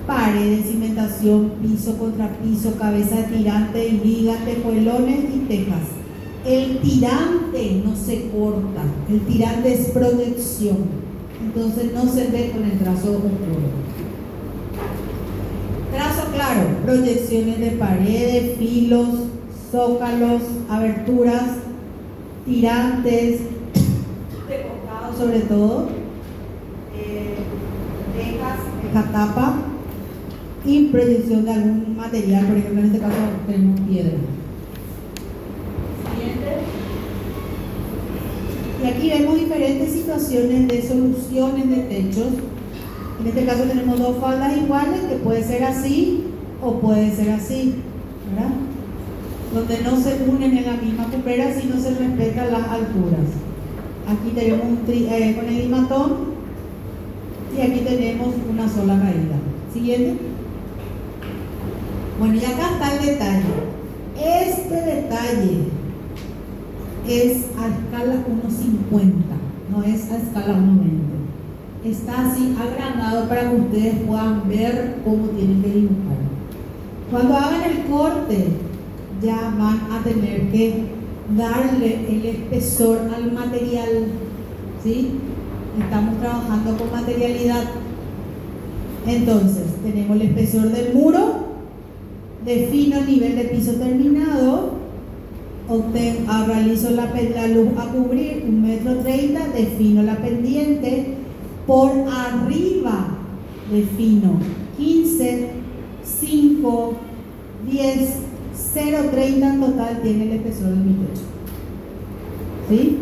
Paredes, cimentación, piso contra piso, cabeza de tirante, vigas, tejuelones y tejas. El tirante no se corta, el tirante es proyección, entonces no se ve con el trazo oscuro. Trazo claro, proyecciones de paredes, filos, zócalos, aberturas, tirantes, de costado sobre todo, tejas, tapa y proyección de algún material, por ejemplo en este caso tenemos piedra. Siguiente. Y aquí vemos diferentes situaciones de soluciones de techos. En este caso tenemos dos faldas iguales, que puede ser así o puede ser así, ¿verdad? Donde no se unen en la misma cupera, sino se respetan las alturas. Aquí tenemos con el limatón y aquí tenemos una sola caída. Siguiente. Bueno, y acá está el detalle. Este detalle es a escala 1.50, no es a escala 1.20. Está así agrandado para que ustedes puedan ver cómo tienen que dibujar. Cuando hagan el corte, ya van a tener que darle el espesor al material, ¿sí? Estamos trabajando con materialidad. Entonces, tenemos el espesor del muro, defino el nivel de piso terminado, realizo la luz a cubrir 1,30 m, defino la pendiente, por arriba defino 15, 5, 10, 0,30 en total tiene el espesor de mi techo. ¿Sí?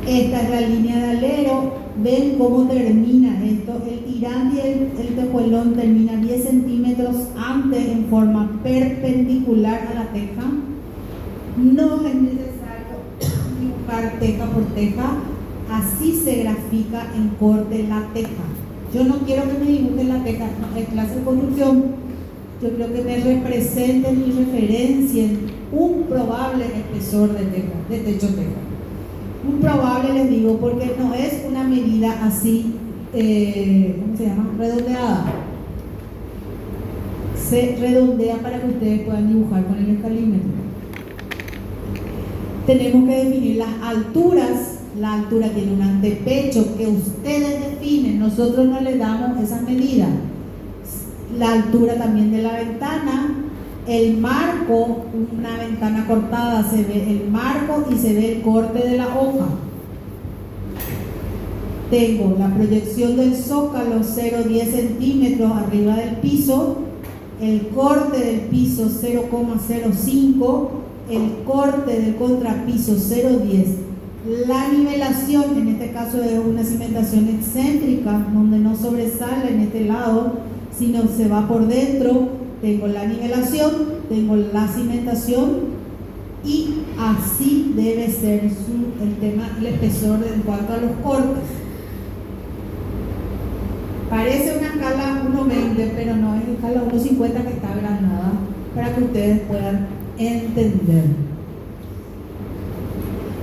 Esta es la línea de alero. Ven cómo termina esto. El tirante y el tejuelón terminan 10 centímetros antes en forma perpendicular a la teja. No es necesario dibujar teja por teja. Así se grafica en corte la teja. Yo no quiero que me dibujen la teja en clase de construcción. Yo creo que me representen y referencien un probable espesor de teja, de techo teja. Un probable, les digo, porque no es una medida así, ¿cómo se llama? Redondeada. Se redondea para que ustedes puedan dibujar con el escalímetro. Tenemos que definir las alturas. La altura tiene un antepecho que ustedes definen, nosotros no les damos esa medida. La altura también de la ventana, el marco, una ventana cortada, se ve el marco y se ve el corte de la hoja. Tengo la proyección del zócalo 0,10 centímetros arriba del piso, el corte del piso 0,05, el corte del contrapiso 0,10. La nivelación, en este caso es una cimentación excéntrica, donde no sobresale en este lado, sino se va por dentro. Tengo la nivelación, tengo la cimentación y así debe ser el espesor en cuanto a los cortes. Parece una escala 1.20, pero no, es escala 1.50 que está agrandada para que ustedes puedan entender.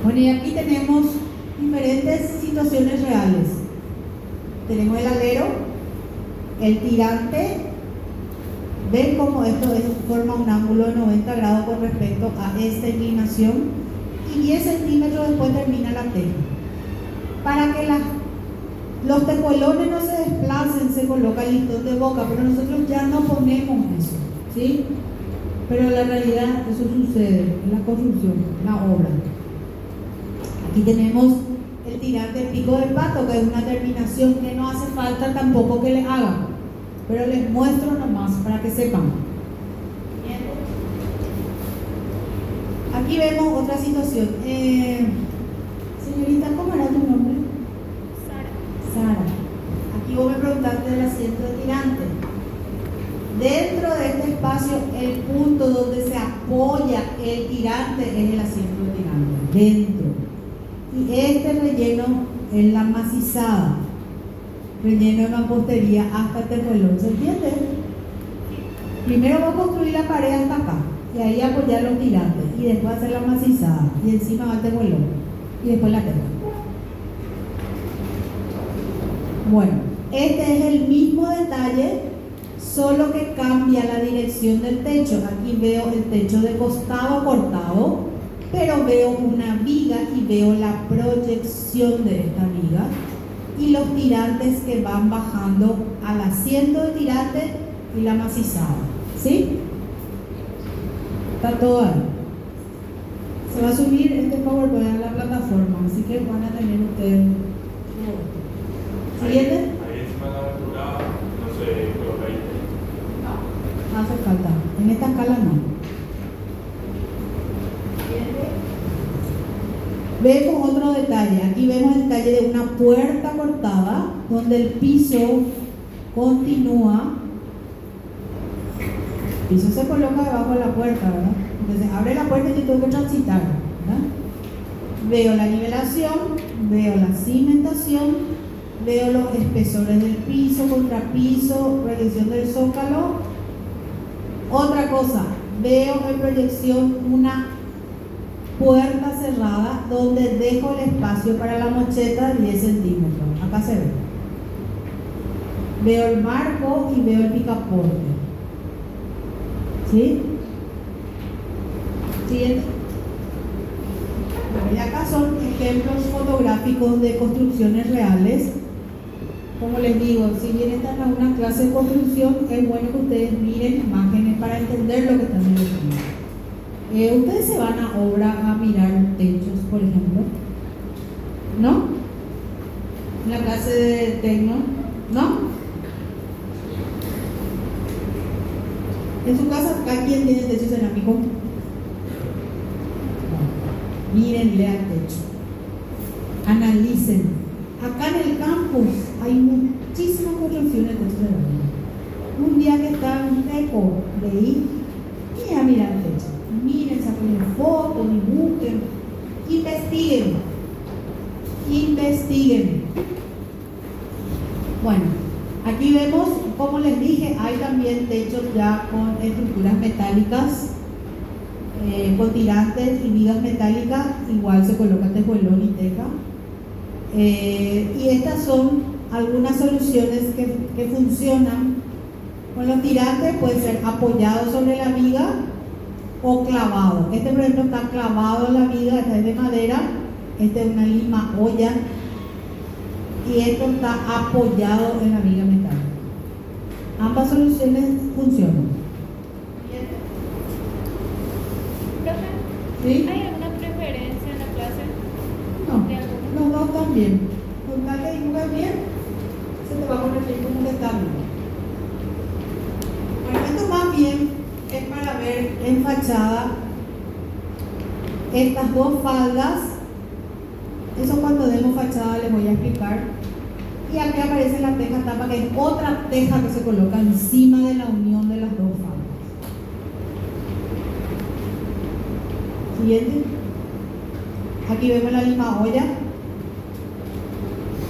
Bueno, y aquí tenemos diferentes situaciones reales. Tenemos el alero, el tirante. Ven cómo esto forma un ángulo de 90 grados con respecto a esta inclinación, y 10 centímetros después termina la teja. Para que los tejuelones no se desplacen, se coloca el listón de boca, pero nosotros ya no ponemos eso, ¿sí? Pero en la realidad eso sucede en la construcción, en la obra. Aquí tenemos el tirante pico de pato, que es una terminación que no hace falta tampoco que les hagan, pero les muestro nomás para que sepan. Bien. Aquí vemos otra situación. Señorita, ¿cómo era tu nombre? Sara. Aquí vos me preguntaste del asiento de tirante. Dentro de este espacio, el punto donde se apoya el tirante es el asiento de tirante. Dentro. Y este relleno es la macizada. Relleno de mampostería hasta el tejuelón. ¿Se entiende? Primero voy a construir la pared hasta acá. Y ahí apoyar los tirantes. Y después hacer la macizada. Y encima va el tejuelón. Y después la teja. Bueno, este es el mismo detalle, solo que cambia la dirección del techo. Aquí veo el techo de costado cortado, pero veo una viga y veo la proyección de esta viga y los tirantes que van bajando al asiento de tirante y la macizada. ¿Sí? Está todo ahí. Se va a subir este PowerPoint a la plataforma, así que van a tener ustedes. ¿Siguiente? Ahí encima de la abertura no se coloca ahí. No hace falta. En esta escala no. Vemos otro detalle. Aquí vemos el detalle de una puerta cortada donde el piso continúa. El piso se coloca debajo de la puerta, ¿verdad? Entonces abre la puerta y yo tengo que transitar, ¿verdad? Veo la nivelación, veo la cimentación, veo los espesores del piso, contrapiso, proyección del zócalo. Otra cosa, veo en proyección una puerta cerrada donde dejo el espacio para la mocheta de 10 centímetros. Acá se ve. Veo el marco y veo el picaporte. ¿Sí? Siguiente. Bueno, y acá son ejemplos fotográficos de construcciones reales. Como les digo, si bien están en una clase de construcción, es bueno que ustedes miren imágenes para entender lo que están viendo. Ustedes se van a obra a mirar techos, por ejemplo, ¿no? En la clase de tecno, ¿no? En su casa, ¿a quién tiene techo cerámico? Miren, lean techo, analicen. Acá en el campus hay muchísimas construcciones de techo cerámico. Un día que está en Teco, leí y a mirar el techo. Miren, saquen fotos, dibujen, investiguen. Bueno, aquí vemos, como les dije, hay también techos ya con estructuras metálicas, con tirantes y vigas metálicas, igual se coloca tejuelón y teja. Y estas son algunas soluciones que funcionan. Con los tirantes puede ser apoyado sobre la viga o clavado. Este, por ejemplo, está clavado en la viga, esta es de madera, esta es una lima olla y esto está apoyado en la viga metálica. Ambas soluciones funcionan. Profe, ¿Sí? ¿hay alguna preferencia en la clase? No, ¿De alguno? los dos también. Con tal que dibujes bien, se te va a corregir como que está bien. Bueno, esto más bien es para ver en fachada estas dos faldas. Eso cuando demos fachada les voy a explicar. Y aquí aparece la teja tapa, que es otra teja que se coloca encima de la unión de las dos faldas. Siguiente. Aquí vemos la lima olla,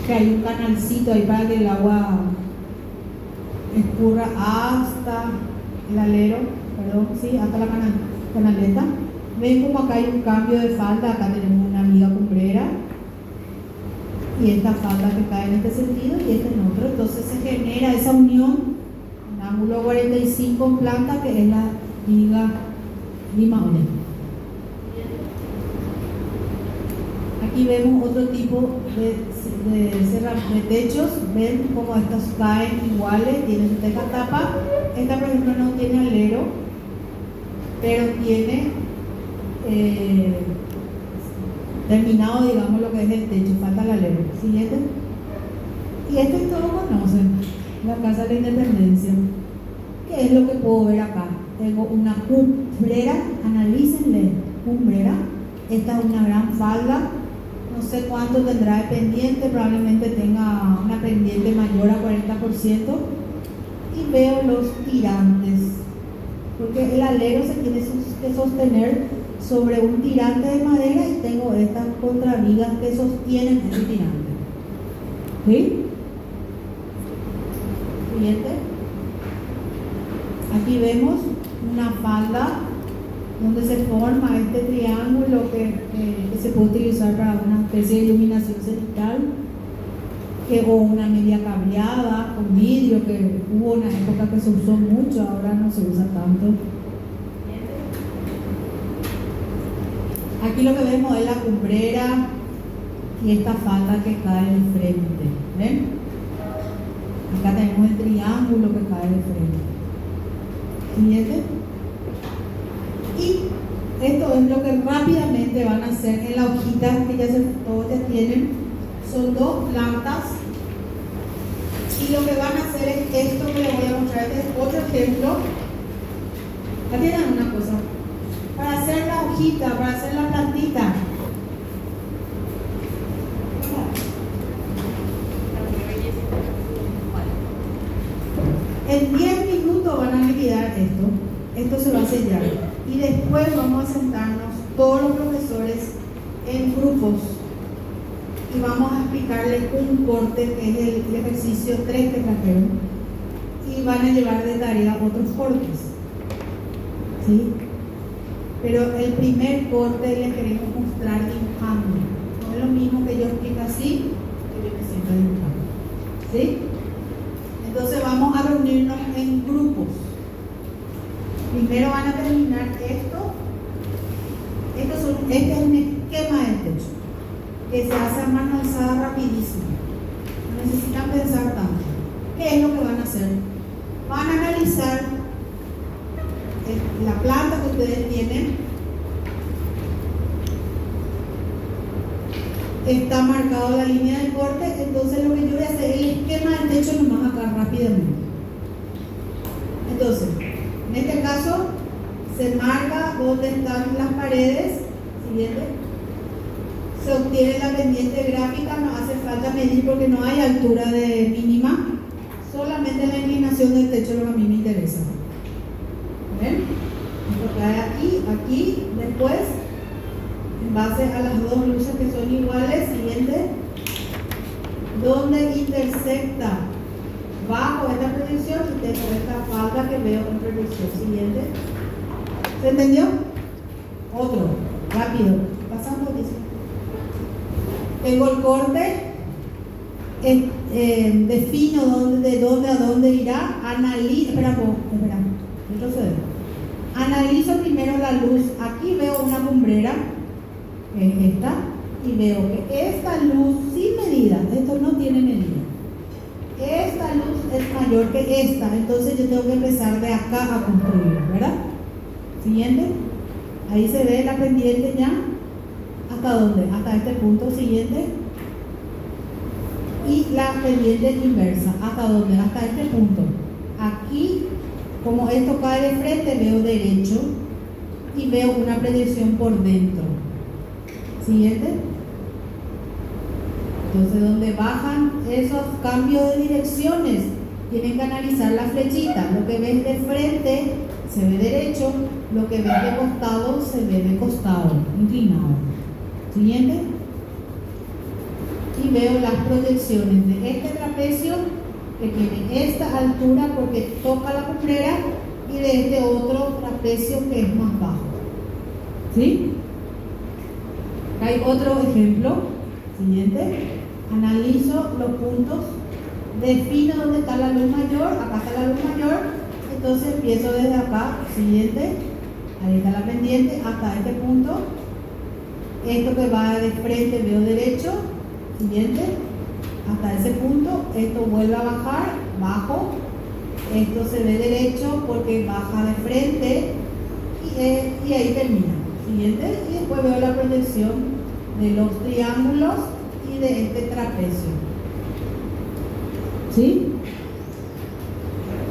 que hay un canalcito ahí para que el agua escurra hasta el alero, perdón, sí, hasta la canaleta. Ven como acá hay un cambio de falda, acá tenemos una viga cumbrera y esta falda que cae en este sentido y esta en otro, entonces se genera esa unión, un ángulo 45 en planta, que es la viga lima olla. Aquí vemos otro tipo de techos. Ven cómo estos caen iguales, tienen su teja tapa. Esta, por ejemplo, no tiene alero, pero tiene terminado, digamos, lo que es el techo, falta el alero. Siguiente. Y esto todos conocen, la Casa de la Independencia. ¿Qué es lo que puedo ver acá? Tengo una cumbrera, analícenle, cumbrera. Esta es una gran falda, no sé cuánto tendrá de pendiente, probablemente tenga una pendiente mayor a 40%. Y veo los tirantes, porque el alero se tiene que sostener sobre un tirante de madera y tengo estas contravigas que sostienen el tirante. ¿Sí? Siguiente. Aquí vemos una falda donde se forma este triángulo que se puede utilizar para una especie de iluminación cenital, o una media cabreada con vidrio, que hubo una época que se usó mucho, ahora no se usa tanto. Aquí lo que vemos es la cumbrera y esta falda que cae de frente. ¿Ven? Acá tenemos el triángulo que cae de frente. Siguiente. Y esto es lo que rápidamente van a hacer en la hojita que todos ya tienen. Son dos plantas. Y lo que van a hacer es esto que les voy a mostrar. Este es otro ejemplo. Aquí tienen una cosa. Para hacer la hojita, para hacer la plantita. En 10 minutos van a liquidar esto. Esto se va a sellar. Y después vamos a sentarnos todos los profesores en grupos. Y vamos a explicarles un corte que es el ejercicio 3 que trajeron. Y van a llevar de tarea otros cortes. ¿Sí? Pero el primer corte les queremos mostrar dibujando. No es lo mismo que yo explico así, que yo me siento dibujando. ¿Sí? Entonces vamos a reunirnos en grupos. Primero van a terminar esto. Este es un esquema de techo que se hace a mano alzada rapidísimo. No necesitan pensar tanto. ¿Qué es lo que van a hacer? Van a analizar la planta que ustedes tienen. Está marcado la línea de corte, entonces lo que yo voy a hacer es el esquema del techo nomás acá rápidamente. Entonces, en este caso se marca dónde están las paredes. Siguiente. Se obtiene la pendiente gráfica, no hace falta medir porque no hay altura de mínima, solamente la inclinación del techo es lo que a mí me interesa. ¿Ven? Esto cae aquí, después, en base a las dos luces que son iguales. Siguiente. Donde intersecta bajo esta proyección y tengo esta falda que veo en proyección. Siguiente. ¿Se entendió? Otro, rápido, pasando eso. Tengo el corte, defino de dónde a dónde irá, analizo primero la luz. Aquí veo una cumbrera, esta, y veo que esta luz sin medida, esto no tiene medida, esta luz es mayor que esta, entonces yo tengo que empezar de acá a construir, ¿verdad? Siguiente. Ahí se ve la pendiente ya. ¿Hasta dónde? Hasta este punto. Siguiente. Y la pendiente inversa. ¿Hasta dónde? Hasta este punto. Aquí, como esto cae de frente, veo derecho y veo una proyección por dentro. Siguiente. Entonces, donde bajan esos cambios de direcciones, tienen que analizar la flechita. Lo que ves de frente se ve derecho, lo que ves de costado se ve de costado, inclinado. Siguiente. Y veo las proyecciones de este trapecio que tiene esta altura porque toca la cumbrera y de este otro trapecio que es más bajo. ¿Sí? Hay otro ejemplo. Siguiente. Analizo los puntos, defino dónde está la luz mayor, acá está la luz mayor, entonces empiezo desde acá. Siguiente. Ahí está la pendiente hasta este punto. Esto que va de frente veo derecho. Siguiente. Hasta ese punto. Esto vuelve a bajar, bajo. Esto se ve derecho porque baja de frente. y ahí termina. Siguiente, y después veo la proyección de los triángulos y de este trapecio. ¿Sí?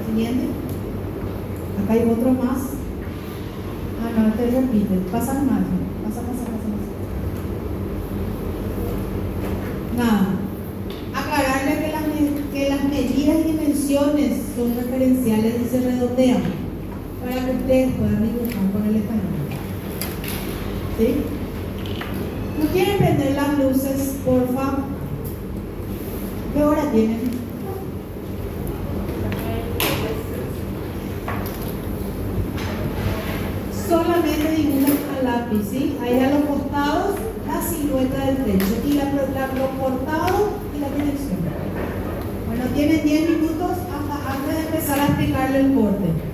Siguiente. Acá hay otro más. Ah, no, te repite. Pasa más. Pasa. Nada. Aclararle que las medidas y dimensiones son referenciales y se redondean para que ustedes puedan dibujar con el español. ¿Sí? ¿No quieren prender las luces, porfa? ¿Qué hora tienen? Solamente dibujan a lápiz, ¿sí? Ahí a los costados la silueta del techo y los cortados y la dirección. Bueno, tienen 10 minutos antes de empezar a explicarle el corte.